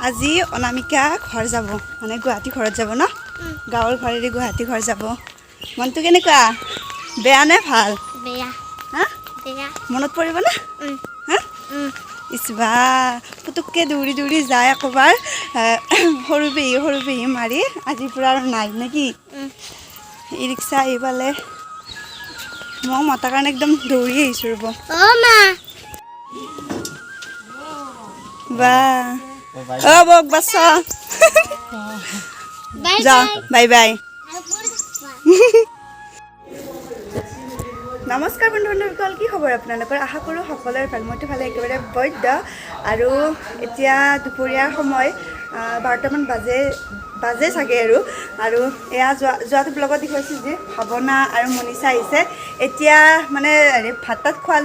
আজি অনামিকা ঘৰ যাব মানে গুৱাহাটী ঘৰত যাব ন গাঁৱৰ ঘৰেৰে গুৱাহাটী ঘৰ যাব মনটো কেনেকুৱা বেয়া নে ভাল বেয়া হা বেয়া মনত পৰিব না হা ইছবা পুতুককৈ দৌৰি দৌৰি যায় একবাৰ সৰু পেহী মাৰি আজিৰ পৰা আৰু নাই নেকি ই ৰিক্সা আহি পালে মই মতাৰ কাৰণে একদম দৌৰি আহিছোঁ ৰ'ব মা বা বক বাছ যা বাই বাই নমস্কাৰ বন্ধু বান্ধৱীসকল কি খবৰ আপোনালোকৰ আশা কৰোঁ সকলোৰে ভাল মইতো ভালে একেবাৰে বৈদ্য আৰু এতিয়া দুপৰীয়াৰ সময় 12টামান বাজে চাগে আৰু এয়া যোৱাটো ব্লগত দেখুৱাইছোঁ যে ভাৱনা আৰু মনীষা আহিছে এতিয়া মানে হেৰি ভাত তাত খোৱা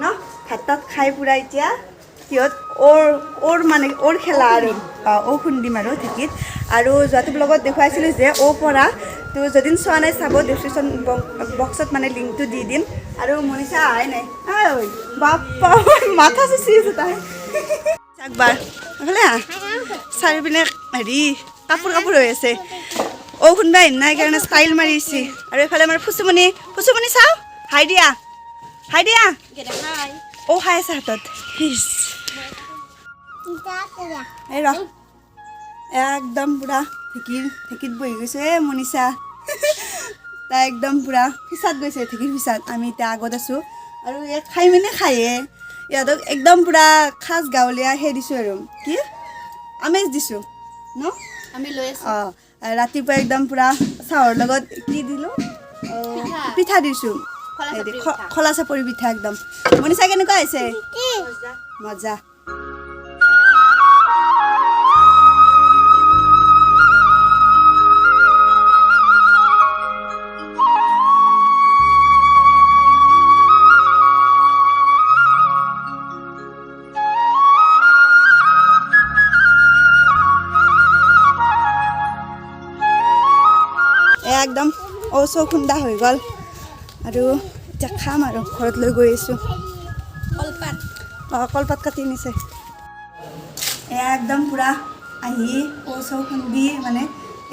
ন ভাত তাত খাই পুৰা এতিয়া সিহঁত ওৰ খেলা আৰু খুন্দিম আৰু ঢেঁকীত আৰু যোৱাটো ব্লগত দেখুৱাইছিলোঁ যে পৰা তো যদি চোৱা নাই চাব ডেছক্ৰিপশ্যন বক্সত মানে লিংকটো দি দিম আৰু মনীষা আহাই নাই বাপ্পা মাথা চুচি আছে তাই একবাৰ এইফালে চাৰিপিনে হেৰি কাপোৰ হৈ আছে শুনবা আহিম নাই কাৰণে ষ্টাইল মাৰিছে আৰু এইফালে আমাৰ ফুচুমণি চাওঁ হাই দিয়া খাই আছে হাতত এই ৰ একদম পুৰা ঢেঁকীত বহি গৈছে মনীষা তাই একদম পুৰা ফিচাত গৈছে ঢেঁকীৰ ফিচাত আমি এতিয়া আগত আছোঁ আৰু ইয়াত খায়ে ইহঁতক একদম পুৰা খাজ গাঁৱলীয়া দিছোঁ আৰু কি আমেজ দিছোঁ ন আমি লৈ আছোঁ ৰাতিপুৱা একদম পুৰা চাহৰ লগত কি দিলোঁ পিঠা দিছোঁ খলা চাপৰি পিঠা একদম মনীষা কেনেকুৱা হৈছে মজা একদম চৌ খুন্দা হৈ গ'ল আৰু এতিয়া খাম আৰু ঘৰত লৈ গৈ আছোঁ কলপাত কাটি নিছে একদম পুৰা আহি চৌ খুন্দি মানে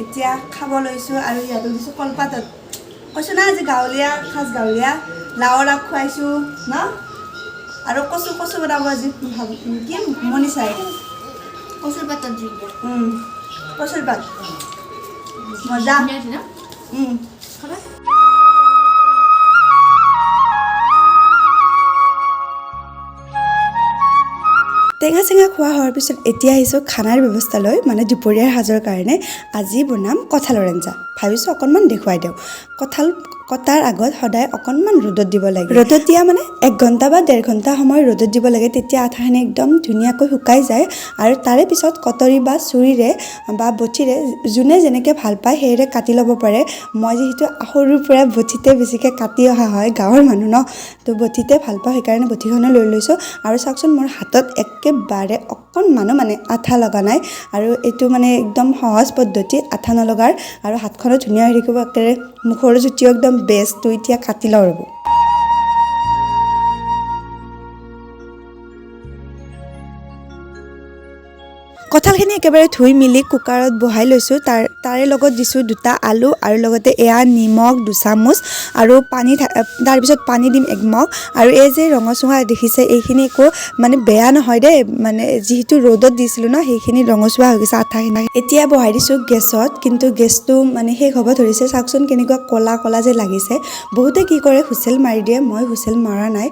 এতিয়া খাব লৈছোঁ আৰু ইহঁতক দিছোঁ কলপাতত কৈছোঁ না আজি খাজ গাঁৱলীয়া লাওৰ আগ খুৱাইছোঁ ন আৰু কচু বনাব আজি কি মনীষাই কচুৰ পাতত কচুৰ পাত মজা টেঙা চেঙা খোৱা হোৱাৰ পিছত এতিয়া আহিছোঁ খানাৰ ব্যৱস্থালৈ মানে দুপৰীয়াৰ সাজৰ কাৰণে আজি বনাম কঁঠালৰ আঞ্জা ভাবিছোঁ অকণমান দেখুৱাই দিওঁ কঁঠাল কটাৰ আগত সদায় অকণমান ৰ'দত দিব লাগে ৰ'দত দিয়া মানে 1 ঘণ্টা বা 1.5 ঘণ্টা সময় ৰ'দত দিব লাগে তেতিয়া আঠাখিনি একদম ধুনীয়াকৈ শুকাই যায় আৰু তাৰে পিছত কটৰি বা চুৰিৰে বা বঠিৰে যোনে যেনেকৈ ভাল পায় সেয়েৰে কাটি ল'ব পাৰে মই যিহেতু সৰুৰ পৰা বঠিতে বেছিকৈ কাটি অহা হয় গাঁৱৰ মানুহ ন তো বঠিতে ভাল পাওঁ সেইকাৰণে বঠিখনে লৈ লৈছোঁ আৰু চাওকচোন মোৰ হাতত একেবাৰে অকণমানো মানে আঠা লগা নাই আৰু এইটো মানে একদম সহজ পদ্ধতি আঠা নলগাৰ আৰু হাতখনো ধুনীয়া হৈ থাকিব একেবাৰে মুখৰ জুতিও একদম বেষ্টটো এতিয়া কাটি লওঁ ৰ'ব কঁঠালখিনি একেবাৰে ধুই মিলি কুকাৰত বহাই লৈছোঁ তাৰে লগত দিছোঁ 2টা আলু আৰু লগতে এয়া নিমখ 2 চামুচ আৰু পানী তাৰপিছত পানী দিম 1 মগ আৰু এই যে ৰঙচুৱা দেখিছে এইখিনি একো মানে বেয়া নহয় দেই মানে যিহেতু ৰ'দত দিছিলোঁ ন সেইখিনি ৰঙচুৱা হৈ গৈছে আঠাখিনি এতিয়া বহাই দিছোঁ গেছত কিন্তু গেছটো মানে শেষ হ'ব ধৰিছে চাওকচোন কেনেকুৱা কলা যে লাগিছে বহুতে কি কৰে হুইচেল মাৰি দিয়ে মই হুইচেল মৰা নাই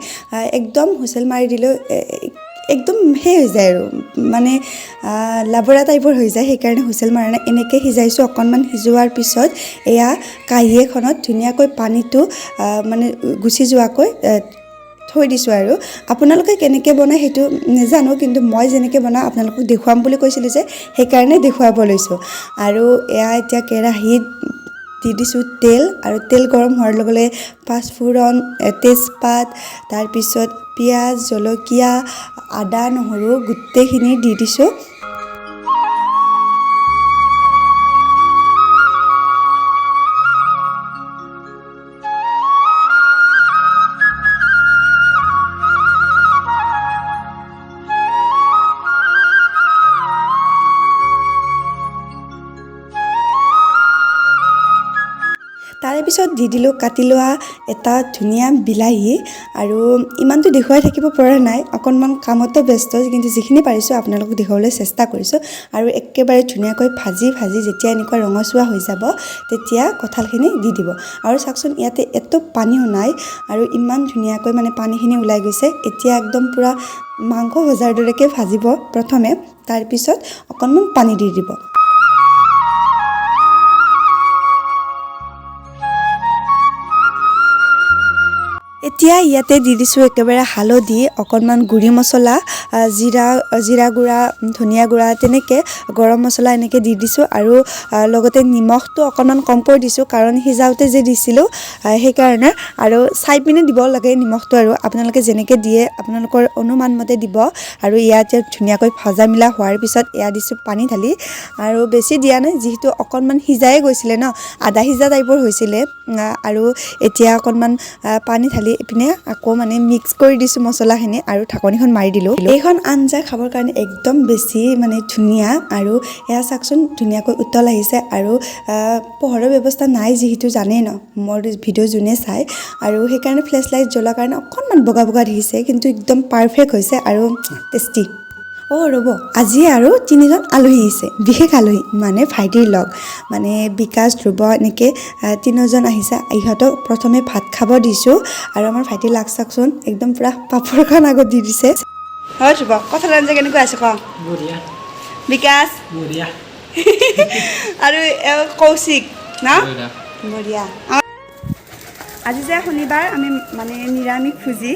একদম হুইচেল মাৰি দিলেও একদম হৈ যায় আৰু মানে লাবৰা টাইপৰ হৈ যায় সেইকাৰণে হুইচেল মাৰা নাই এনেকৈ সিজাইছোঁ অকণমান সিজোৱাৰ পিছত এয়া কাঁহী এখনত ধুনীয়াকৈ পানীটো মানে গুচি যোৱাকৈ থৈ দিছোঁ আৰু আপোনালোকে কেনেকৈ বনায় সেইটো নাজানো কিন্তু মই যেনেকৈ বনাওঁ আপোনালোকক দেখুৱাম বুলি কৈছিলোঁ যে সেইকাৰণে দেখুৱাব লৈছোঁ আৰু এয়া এতিয়া কেৰাহীত দি দিছোঁ তেল আৰু তেল গৰম হোৱাৰ লগে লগে পাঁচফোৰণ তেজপাত তাৰপিছত পিঁয়াজ জলকীয়া আদা নহৰু গোটেইখিনি দি দিছোঁ তাৰপিছত দি দিলোঁ কাটি লোৱা এটা ধুনীয়া বিলাহী আৰু ইমানটো দেখুৱাই থাকিব পৰা নাই অকণমান কামতো ব্যস্ত কিন্তু যিখিনি পাৰিছোঁ আপোনালোকক দেখুৱাবলৈ চেষ্টা কৰিছোঁ আৰু একেবাৰে ধুনীয়াকৈ ভাজি যেতিয়া এনেকুৱা ৰঙচুৱা হৈ যাব তেতিয়া কঁঠালখিনি দি দিব আৰু চাওকচোন ইয়াতে এটো পানীও নাই আৰু ইমান ধুনীয়াকৈ মানে পানীখিনি ওলাই গৈছে এতিয়া একদম পুৰা মাংস ভজাৰ দৰেকৈ ভাজিব প্ৰথমে তাৰপিছত অকণমান পানী দি দিব এতিয়া ইয়াতে দি দিছোঁ একেবাৰে হালধি অকণমান গুড়ি মছলা জিৰা গুড়া ধনিয়া গুড়া তেনেকৈ গৰম মছলা এনেকৈ দি দিছোঁ আৰু লগতে নিমখটো অকণমান কমকৈ দিছোঁ কাৰণ সিজাওঁতে যে দিছিলোঁ সেইকাৰণে আৰু চাই পিনে দিব লাগে নিমখটো আৰু আপোনালোকে যেনেকৈ দিয়ে আপোনালোকৰ অনুমান মতে দিব আৰু ইয়াতে ধুনীয়াকৈ ভজা মিলা হোৱাৰ পিছত এয়া দিছোঁ পানী ঢালি আৰু বেছি দিয়া নাই যিহেতু অকণমান সিজাই গৈছিলে ন আধা সিজা টাইপৰ হৈছিলে আৰু এতিয়া অকণমান পানী ঢালি ইপিনে আকৌ মানে মিক্স কৰি দিছোঁ মছলাখিনি আৰু ঢাকনিখন মাৰি দিলোঁ এইখন আঞ্জা খাবৰ কাৰণে একদম বেছি মানে ধুনীয়া আৰু এয়া চাওকচোন ধুনীয়াকৈ উতল আহিছে আৰু পোহৰৰ ব্যৱস্থা নাই যিহেতু জানেই ন মোৰ ভিডিঅ' যোনে চাই আৰু সেইকাৰণে ফ্লেছ লাইট জ্বলাৰ কাৰণে অকণমান বগা দেখিছে কিন্তু একদম পাৰফেক্ট হৈছে আৰু টেষ্টি ৰ'ব আজি আৰু 3জন আলহী আহিছে বিশেষ আলহী মানে ভাইটিৰ লগ মানে বিকাশ ধ্ৰুৱ এনেকৈ 3জন আহিছে ইহঁতক প্ৰথমে ভাত খাব দিছোঁ আৰু আমাৰ ভাইটি লাগ চাওকচোন একদম পূৰা পাপৰখন আগত দি দিছে হয় ধ্ৰুৱ কঁঠালৰ আঞ্জা কেনেকুৱা আছে ক বঢ়িয়া বিকাশ বঢ়িয়া আৰু কৌশিক না বঢ়িয়া আজি যে শনিবাৰ আমি মানে নিৰামিষ ভোজি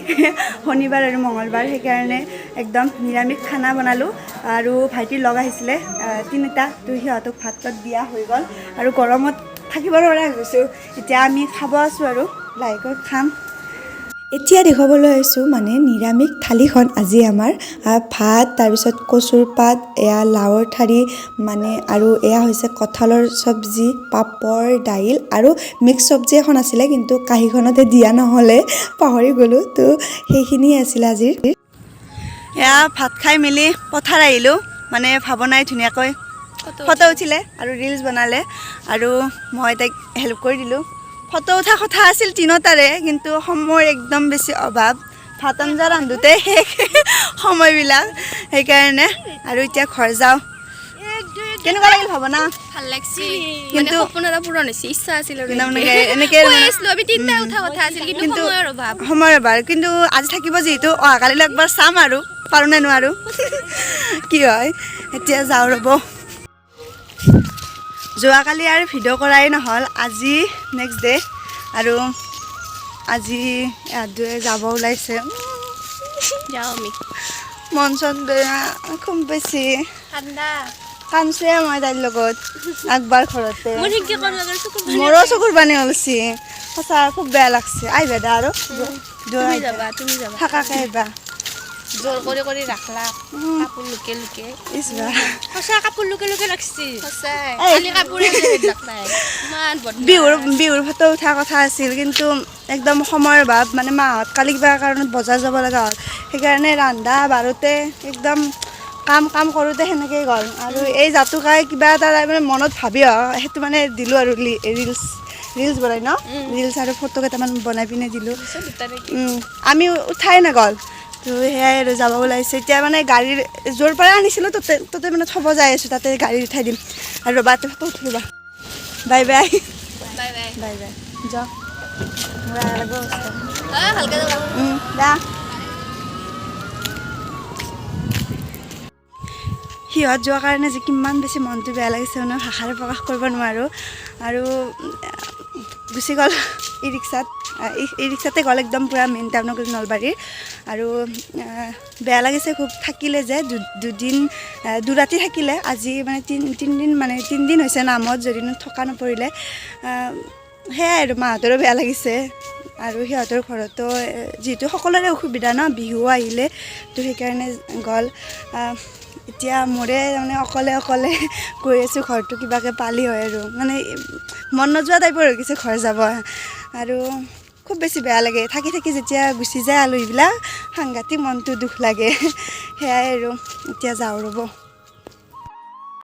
শনিবাৰ আৰু মঙলবাৰ সেইকাৰণে একদম নিৰামিষ খানা বনালোঁ আৰু ভাইটিৰ লগ আহিছিলে 3টা তো সিহঁতক ভাত দিয়া হৈ গ'ল আৰু গৰমত থাকিব নোৱাৰা হৈ গৈছোঁ এতিয়া আমি খাব আছোঁ আৰু লাহেকৈ খাম এতিয়া দেখুৱাবলৈ আহিছোঁ মানে নিৰামিষ থালিখন আজি আমাৰ ভাত তাৰপিছত কচুৰ পাত এয়া লাওৰ ঠাৰি মানে আৰু এয়া হৈছে কঁঠালৰ চব্জি পাপৰ দাইল আৰু মিক্স চব্জি এখন আছিলে কিন্তু কাঁহীখনতে দিয়া নহ'লে পাহৰি গ'লোঁ তো সেইখিনিয়ে আছিলে আজিৰ এয়া ভাত খাই মেলি পথাৰ আহিলোঁ মানে ভাৱনাই ধুনীয়াকৈ ফটো উঠিলে আৰু ৰিলছ বনালে আৰু মই তাইক হেল্প কৰি দিলোঁ ফটো উঠা কথা আছিল 3টাৰে কিন্তু সময়ৰ একদম বেছি অভাৱ ভাত আঞ্জা ৰান্ধোতে শেষ সময়বিলাক সেইকাৰণে আৰু এতিয়া ঘৰ যাওঁ কেনেকুৱা লাগিল ভাৱনা ভাল লাগছি কিন্তু সপোন এটা পূৰণ হৈছে ইচ্ছা আছিল আৰু এনেকৈ আমি 3টা উঠা কথা আছিল কিন্তু সময়ৰ অভাৱ কিন্তু আজি থাকিব যিহেতু অহাকালিলৈ একবাৰ চাম আৰু পাৰোঁ নে নোৱাৰোঁ কি হয় এতিয়া যাওঁ ৰ'ব যোৱাকালি আৰু ভিডিঅ' কৰাই নহ'ল আজি নেক্সট ডে আৰু আজি ইহঁতে যাব ওলাইছে যাওঁ আমি মন চন বেয়া খুব বেছি ঠাণ্ডা কান্দছে মই তাইৰ লগত একবাৰ ঘৰতে মোৰো চকুৰ পানী ওলছি সঁচা খুব বেয়া লাগছে আহিবা দা আৰু তুমি যাবা থাকাকে আহিবা জোৰ কৰি ৰাখলা কাপোৰ লুকে সঁচা কাপোৰ লুকে লাগছি বিহুৰ ফটো উঠা কথা আছিল কিন্তু একদম সময়ৰ অভাৱ মানে মাহঁত কালি কিবা কাৰণত বজাৰ যাব লগা হ'ল সেইকাৰণে ৰন্ধা বাঢ়োতে একদম কাম কৰোঁতে সেনেকেই গ'ল আৰু এই জাতুকাই কিবা এটা মানে মনত ভাবি সেইটো মানে দিলোঁ আৰু ৰিলছ বনাই ন ৰিলছ আৰু ফটো কেইটামান বনাই পিনে দিলোঁ আমি উঠাই নগ'ল তো সেয়াই আৰু যাব ওলাইছে এতিয়া মানে গাড়ীৰ য'ৰ পৰা আনিছিলোঁ তাতে মানে থ'ব যাই আছোঁ তাতে গাড়ী উঠাই দিম আৰু ৰ'বা ফটো উঠিবা বাই বাই যাওক দা সিহঁত যোৱাৰ কাৰণে যে কিমান বেছি মনটো বেয়া লাগিছে মানে ভাষাৰে প্ৰকাশ কৰিব নোৱাৰোঁ আৰু গুচি গ'ল ই ৰিক্সাতে গ'ল একদম পূৰা মেইন টাউনৰ নলবাৰীৰ আৰু বেয়া লাগিছে খুব থাকিলে যে দুৰাতি থাকিলে আজি মানে তিনিদিন হৈছে নামত যদি থকা নপৰিলে সেয়াই আৰু মাহঁতৰো বেয়া লাগিছে আৰু সিহঁতৰ ঘৰতো যিহেতু সকলোৰে অসুবিধা ন বিহু আহিলে তো সেইকাৰণে গ'ল এতিয়া মোৰে মানে অকলে গৈ আছোঁ ঘৰটো কিবাকৈ পালি হয় আৰু মানে মন নোযোৱা টাইপৰ হৈ গৈছে ঘৰ যাব আৰু খুব বেছি বেয়া লাগে থাকি যেতিয়া গুচি যায় আলহীবিলাক সাংঘাতিক মনটো দুখ লাগে সেয়াই আৰু এতিয়া যাওঁ ৰ'ব